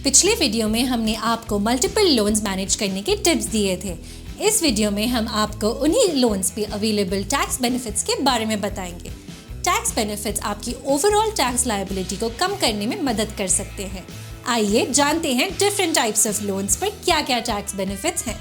पिछले वीडियो में हमने आपको मल्टीपल लोन्स मैनेज करने के टिप्स दिए थे। इस वीडियो में हम आपको उन्हीं लोन्स पे अवेलेबल टैक्स बेनिफिट्स के बारे में बताएंगे। टैक्स बेनिफिट्स आपकी ओवरऑल टैक्स लायबिलिटी को कम करने में मदद कर सकते हैं। आइए जानते हैं डिफरेंट टाइप्स ऑफ लोन्स पर क्या क्या टैक्स बेनिफिट्स हैं।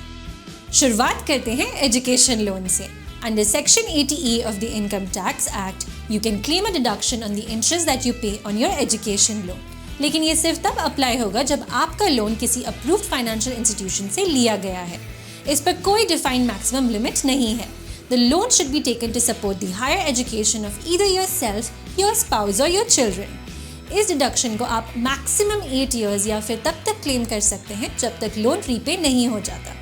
शुरुआत करते हैं एजुकेशन लोन से। Under Section 80E of the Income Tax Act, you can claim a deduction on the interest that you pay on your education loan. लेकिन ये सिर्फ तब अप्लाई होगा जब आपका लोन किसी अप्रूव्ड फाइनेंशियल इंस्टीट्यूशन से लिया गया है। इस पर कोई डिफाइंड मैक्सिमम लिमिट नहीं है। The loan should be taken to support the higher education of either yourself, your spouse or your children. इस डिडक्शन को आप मैक्सिमम 8 years या फिर तब तक क्लेम कर सकते हैं जब तक लोन रीपे नहीं हो जाता।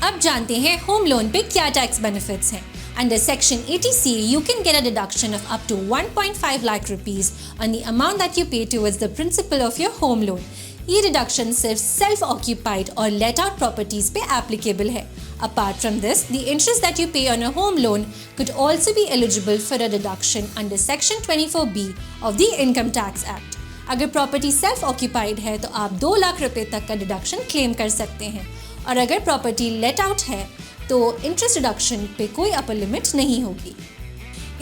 अब जानते हैं होम लोन पे क्या टैक्स बेनिफिट्स हैं। Under Section 80C, you can get a deduction of up to 1.5 lakh rupees on the amount that you pay towards the principal of your home loan. ये डिडक्शन सिर्फ self occupied और let out properties पे applicable है। Apart from this, the interest that you pay on a home loan could also be eligible for a deduction under Section 24B of the Income Tax Act. अगर property self occupied है तो आप 2 लाख रुपए तक का deduction claim कर सकते हैं, और अगर प्रॉपर्टी लेट आउट है तो इंटरेस्ट डिडक्शन पे कोई अपर लिमिट नहीं होगी।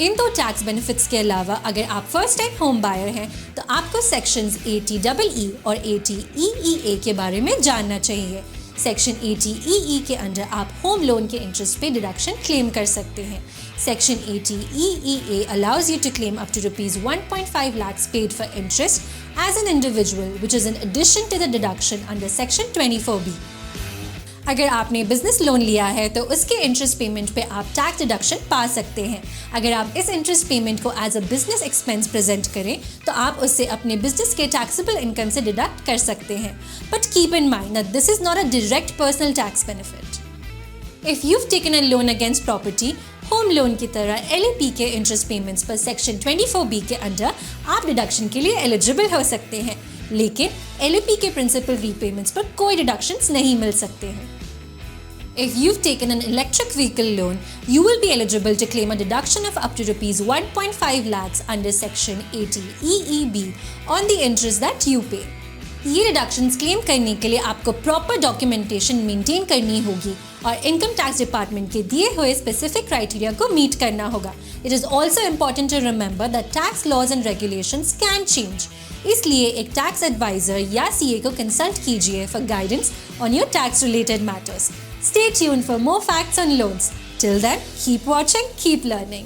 इन दो टैक्स बेनिफिट्स के अलावा अगर आप फर्स्ट टाइम होम बायर हैं तो आपको सेक्शंस 80EE और 80EEA के बारे में जानना चाहिए। सेक्शन 80EE के अंडर आप होम लोन के इंटरेस्ट पे डिडक्शन क्लेम कर सकते हैं। Section 80EEA allows you to claim up to rupees 1.5 lakhs paid for interest as an individual, which is in addition to the deduction under Section 24B. अगर आपने business loan लिया है तो उसके इंटरेस्ट पेमेंट पे आप टैक्स डिडक्शन पा सकते हैं। अगर आप इस इंटरेस्ट पेमेंट को as a business expense present करें तो आप उससे अपने बिजनेस के टैक्सेबल इनकम से डिडक्ट कर सकते हैं। But keep in mind that this is not a direct personal tax benefit. If you've taken a loan against property, home loan की तरह LAP के इंटरेस्ट पेमेंट्स पर सेक्शन 24B के अंडर आप डिडक्शन के लिए एलिजिबल हो सकते हैं, लेकिन LAP के प्रिंसिपल रीपेमेंट्स पर कोई डिडक्शंस नहीं मिल सकते हैं। If you've taken an electric vehicle loan, you will be eligible to claim a deduction of up to rupees 1.5 lakhs under Section 80EEB on the interest that you pay. ये deductions claim करने के लिए आपको proper documentation maintain करनी होगी और income tax department के दिए हुए स्पेसिफिक क्राइटेरिया को मीट करना होगा। It is also important to remember that tax laws and regulations can change, इसलिए एक टैक्स एडवाइजर या CA को कंसल्ट कीजिए for guidance on your tax related matters. Stay tuned for more facts on loans. Till then, keep watching, keep learning.